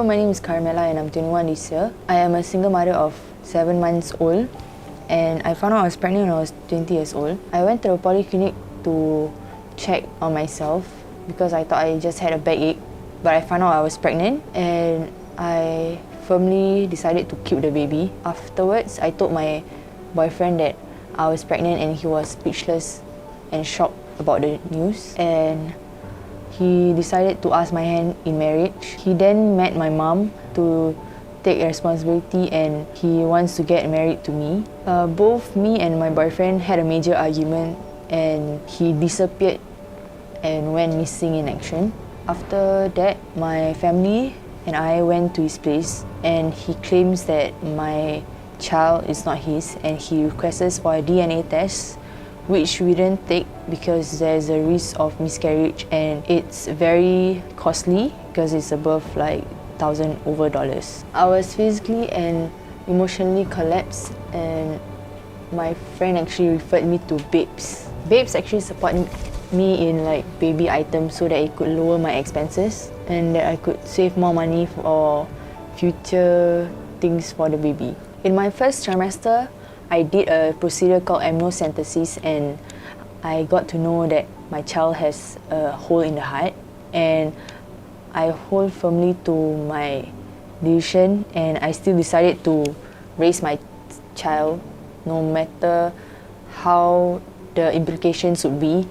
my name is Carmela and I'm 21 this year. I am a single mother of 7 months old, and I found out I was pregnant when I was 20 years old. I went to the polyclinic to check on myself because I thought I just had a backache, but I found out I was pregnant and I firmly decided to keep the baby. Afterwards, I told my boyfriend that I was pregnant and he was speechless and shocked about the news, and he decided to ask my hand in marriage. He then met my mom to take responsibility and he wants to get married to me. Both me and my boyfriend had a major argument and he disappeared and went missing in action. After that, my family and I went to his place and he claims that my child is not his and he requests for a DNA test, which we didn't take because there's a risk of miscarriage and it's very costly because it's above like $1,000 over. I was physically and emotionally collapsed, and my friend actually referred me to Babes. Babes actually supported me in like baby items so that it could lower my expenses and that I could save more money for future things for the baby. In my first trimester, I did a procedure called amniocentesis and I got to know that my child has a hole in the heart, and I hold firmly to my decision and I still decided to raise my child no matter how the implications would be,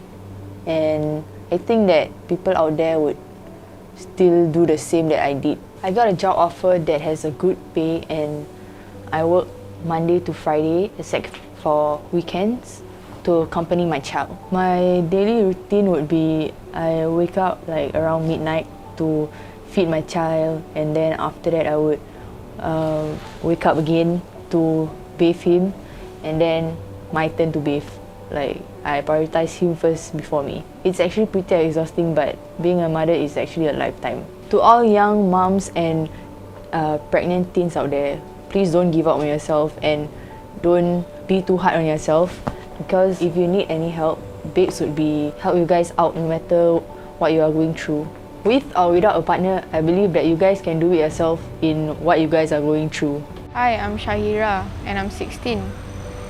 and I think that people out there would still do the same that I did. I got a job offer that has a good pay and I work Monday to Friday except for weekends to accompany my child. My daily routine would be I wake up like around midnight to feed my child, and then after that I would wake up again to bathe him, and then my turn to bathe. Like I prioritize him first before me. It's actually pretty exhausting, but being a mother is actually a lifetime. To all young moms and pregnant teens out there, please don't give up on yourself and don't be too hard on yourself, because if you need any help, Babes would help you guys out no matter what you are going through. With or without a partner, I believe that you guys can do it yourself in what you guys are going through. Hi, I'm Shahira and I'm 16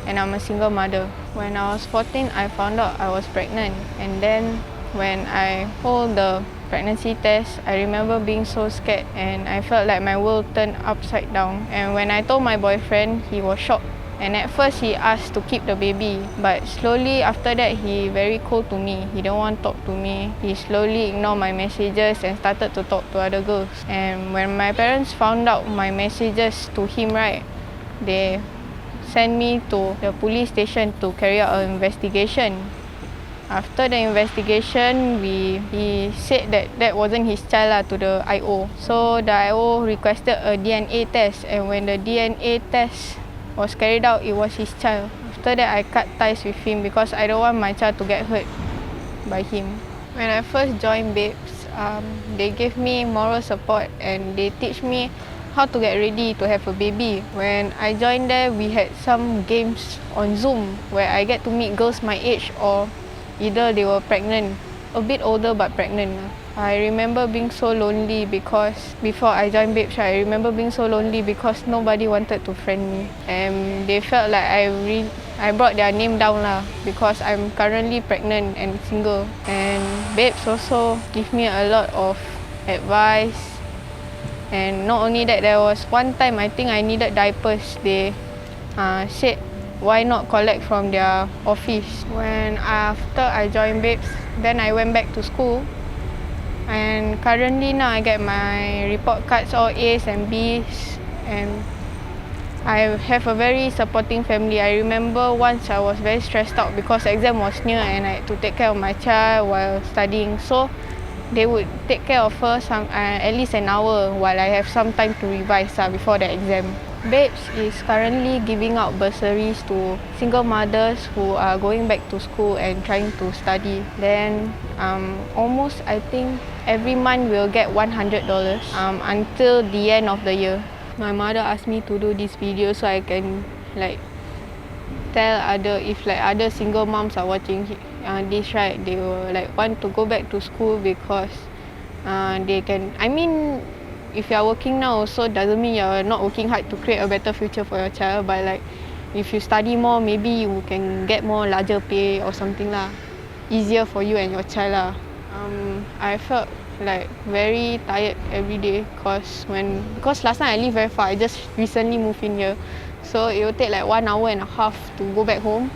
and I'm a single mother. When I was 14, I found out I was pregnant, and then when I hold the pregnancy test, I remember being so scared and I felt like my world turned upside down. And when I told my boyfriend, he was shocked. And at first he asked to keep the baby, but slowly after that he very cold to me. He don't want to talk to me. He slowly ignored my messages and started to talk to other girls. And when my parents found out my messages to him, right, they sent me to the police station to carry out an investigation. After the investigation, he said that that wasn't his child to the IO. So the IO requested a DNA test, and when the DNA test was carried out, it was his child. After that, I cut ties with him because I don't want my child to get hurt by him. When I first joined Babes, they gave me moral support and they teach me how to get ready to have a baby. When I joined there, we had some games on Zoom where I get to meet girls my age or either they were pregnant, a bit older but pregnant. I remember being so lonely because before I joined Babes, I remember being so lonely because nobody wanted to friend me, and they felt like I brought their name down because I'm currently pregnant and single. And Babes also give me a lot of advice, and not only that, there was one time I think I needed diapers. They said why not collect from their office. When after I joined Babes, then I went back to school. And currently now I get my report cards all A's and B's, and I have a very supporting family. I remember once I was very stressed out because exam was near and I had to take care of my child while studying. So they would take care of her at least an hour while I have some time to revise before the exam. Babes is currently giving out bursaries to single mothers who are going back to school and trying to study. Then almost I think every month we'll get $100 until the end of the year. My mother asked me to do this video so I can tell other single moms are watching this, right, they will want to go back to school because they can, if you're working now also doesn't mean you're not working hard to create a better future for your child, but like if you study more, maybe you can get more larger pay or something lah. Easier for you and your child lah. I felt like very tired every day because last time I live very far. I just recently moved in here, so it will take like 1.5 hours to go back home.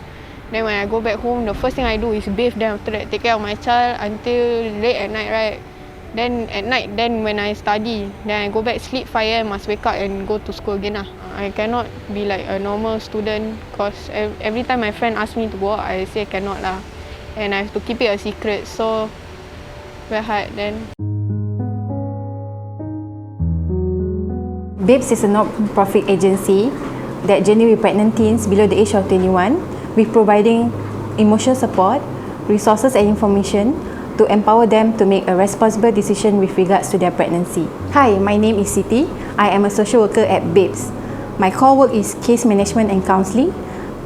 Then when I go back home, the first thing I do is bathe, then after that take care of my child until late at night, right? Then at night, then when I study, then I go back sleep 5 AM, must wake up and go to school again lah. I cannot be like a normal student because every time my friend ask me to go out, I say cannot lah. And I have to keep it a secret, so very hard then. BABES is a not-profit agency that journey with pregnant teens below the age of 21 with providing emotional support, resources and information to empower them to make a responsible decision with regards to their pregnancy. Hi, my name is Siti. I am a social worker at BABES. My core work is case management and counselling.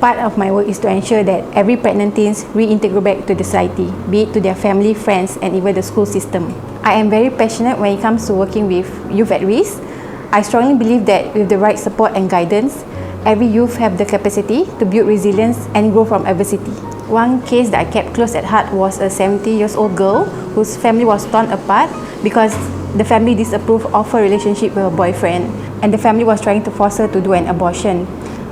Part of my work is to ensure that every pregnant teens reintegrate back to the society, be it to their family, friends and even the school system. I am very passionate when it comes to working with youth at risk. I strongly believe that with the right support and guidance, every youth have the capacity to build resilience and grow from adversity. One case that I kept close at heart was a 70-year-old girl whose family was torn apart because the family disapproved of her relationship with her boyfriend, and the family was trying to force her to do an abortion.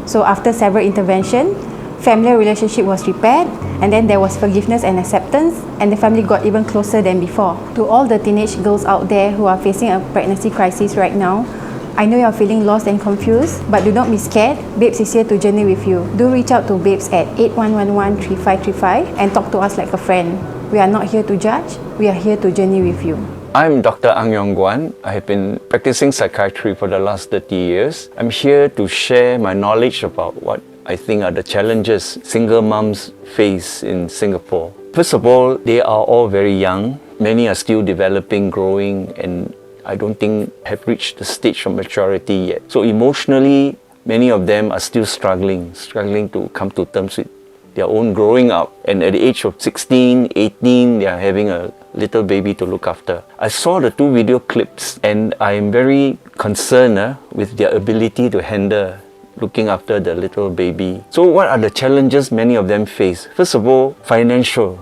So after several interventions, family relationship was repaired, and then there was forgiveness and acceptance, and the family got even closer than before. To all the teenage girls out there who are facing a pregnancy crisis right now, I know you're feeling lost and confused, but do not be scared. BABES is here to journey with you. Do reach out to BABES at 8111-3535 and talk to us like a friend. We are not here to judge, we are here to journey with you. I'm Dr. Ang Yong Guan. I have been practicing psychiatry for the last 30 years. I'm here to share my knowledge about what I think are the challenges single moms face in Singapore. First of all, they are all very young. Many are still developing, growing, and I don't think have reached the stage of maturity yet. So emotionally, many of them are still struggling to come to terms with their own growing up. And at the age of 16, 18, they are having a little baby to look after. I saw the 2 video clips and I am very concerned with their ability to handle looking after the little baby. So what are the challenges many of them face? First of all, financial.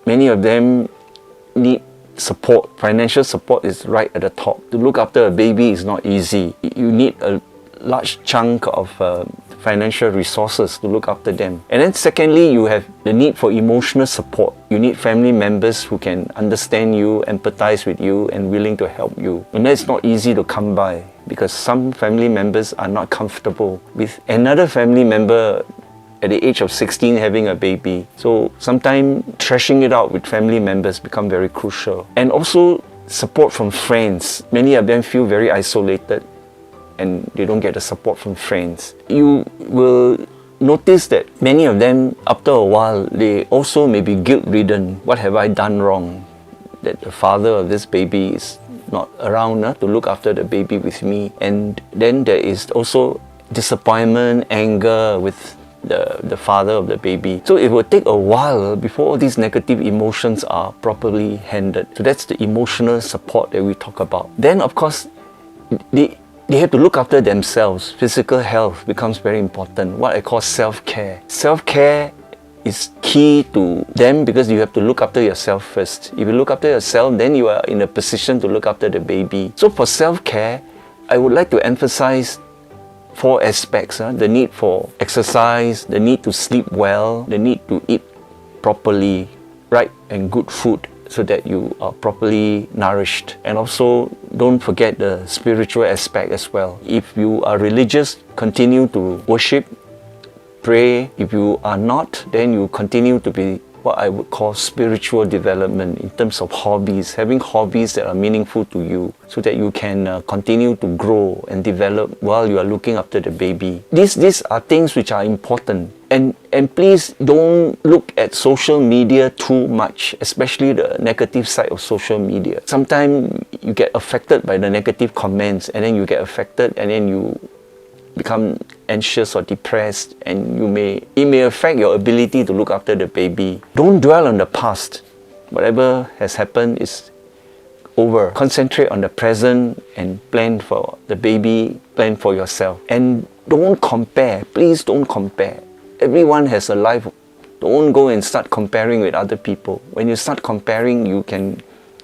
Many of them need support. Financial support is right at the top. To look after a baby is not easy. You need a large chunk of financial resources to look after them. And then secondly, you have the need for emotional support. You need family members who can understand you, empathize with you and willing to help you. And that's not easy to come by because some family members are not comfortable with another family member at the age of 16 having a baby. So sometimes thrashing it out with family members become very crucial. And also support from friends. Many of them feel very isolated and they don't get the support from friends. You will notice that many of them, after a while, they also may be guilt-ridden. What have I done wrong? That the father of this baby is not around to look after the baby with me. And then there is also disappointment, anger with the father of the baby. So it will take a while before all these negative emotions are properly handled. So that's the emotional support that we talk about. Then of course, they have to look after themselves. Physical health becomes very important. What I call self-care. Self-care is key to them because you have to look after yourself first. If you look after yourself, then you are in a position to look after the baby. So for self-care, I would like to emphasize 4 aspects. The need for exercise, the need to sleep well, the need to eat properly, right and good food so that you are properly nourished. And also don't forget the spiritual aspect as well. If you are religious, continue to worship, pray. If you are not, then you continue to be what I would call spiritual development in terms of hobbies, having hobbies that are meaningful to you so that you can continue to grow and develop while you are looking after the baby. These are things which are important. And please don't look at social media too much, especially the negative side of social media. Sometimes you get affected by the negative comments and then you get affected and then you become anxious or depressed and it may affect your ability to look after the baby. Don't dwell on the past. Whatever has happened is over. Concentrate on the present and plan for the baby, plan for yourself. And don't compare, please don't compare. Everyone has a life. Don't go and start comparing with other people. When you start comparing, you can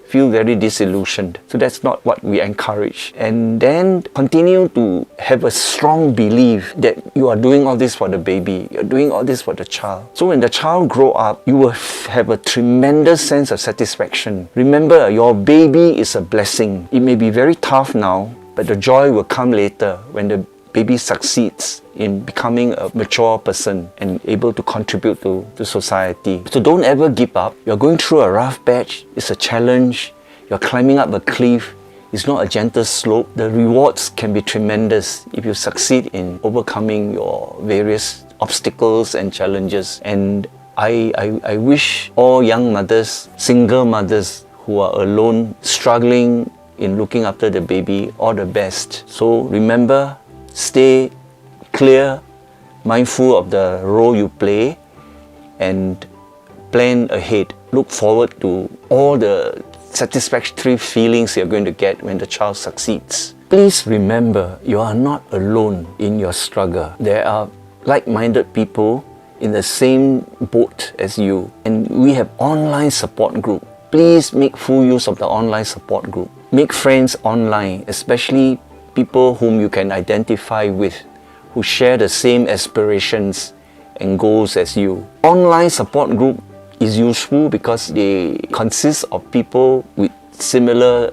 feel very disillusioned. So that's not what we encourage. And then continue to have a strong belief that you are doing all this for the baby, you're doing all this for the child. So when the child grow up, you will have a tremendous sense of satisfaction. Remember, your baby is a blessing. It may be very tough now, but the joy will come later when the baby succeeds in becoming a mature person and able to contribute to society. So don't ever give up. You're going through a rough patch. It's a challenge. You're climbing up a cliff. It's not a gentle slope. The rewards can be tremendous if you succeed in overcoming your various obstacles and challenges. And I wish all young mothers, single mothers who are alone, struggling in looking after the baby, all the best. So remember, stay clear, mindful of the role you play, and plan ahead. Look forward to all the satisfactory feelings you're going to get when the child succeeds. Please remember, you are not alone in your struggle. There are like-minded people in the same boat as you, and we have online support group. Please make full use of the online support group. Make friends online, especially people whom you can identify with, who share the same aspirations and goals as you. Online support group is useful because they consist of people with similar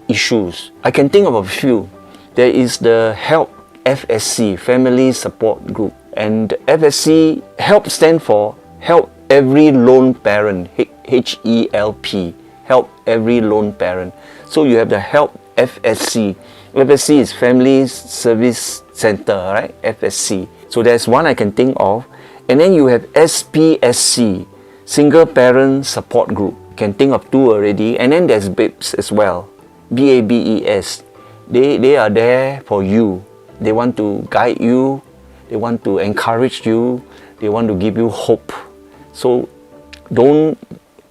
issues. I can think of a few. There is the HELP FSC, Family Support Group. And FSC, HELP stand for Help Every Lone Parent, HELP, Help Every Lone Parent. So you have the HELP FSC. FSC is Family Service Center, right? FSC. So there's one I can think of. And then you have SPSC, Single Parent Support Group. Can think of two already. And then there's BABES as well, BABES. They are there for you. They want to guide you. They want to encourage you. They want to give you hope. So don't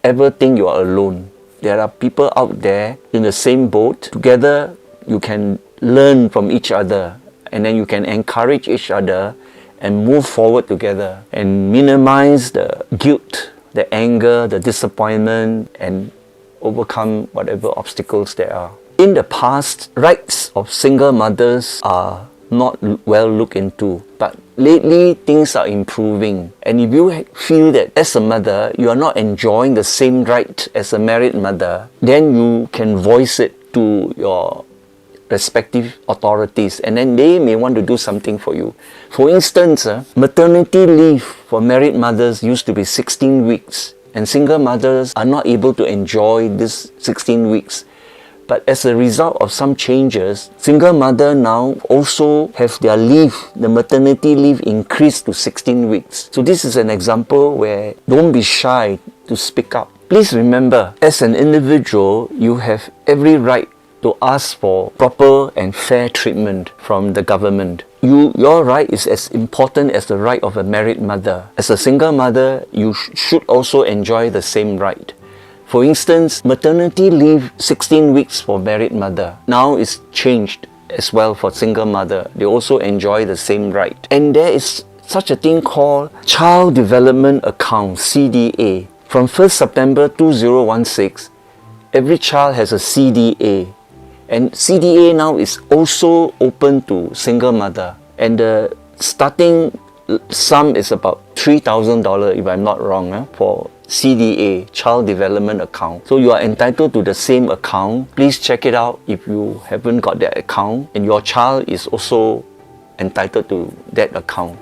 ever think you are alone. There are people out there in the same boat. Together, you can learn from each other, and then you can encourage each other and move forward together and minimize the guilt, the anger, the disappointment, and overcome whatever obstacles there are. In the past, rights of single mothers are not well looked into, but lately things are improving. And if you feel that as a mother you are not enjoying the same right as a married mother, then you can voice it to your respective authorities, and then they may want to do something for you. For instance, maternity leave for married mothers used to be 16 weeks, and single mothers are not able to enjoy this 16 weeks. But as a result of some changes, single mother now also have their leave, the maternity leave increased to 16 weeks. So this is an example where don't be shy to speak up. Please remember, as an individual, you have every right to ask for proper and fair treatment from the government. Your right is as important as the right of a married mother. As a single mother, you should also enjoy the same right. For instance, maternity leave 16 weeks for married mother. Now it's changed as well for single mother. They also enjoy the same right. And there is such a thing called Child Development Account, CDA. From 1st September 2016, every child has a CDA. And CDA now is also open to single mother. And the starting sum is about $3,000 if I'm not wrong, for CDA, Child Development Account. So you are entitled to the same account. Please check it out if you haven't got that account, and your child is also entitled to that account.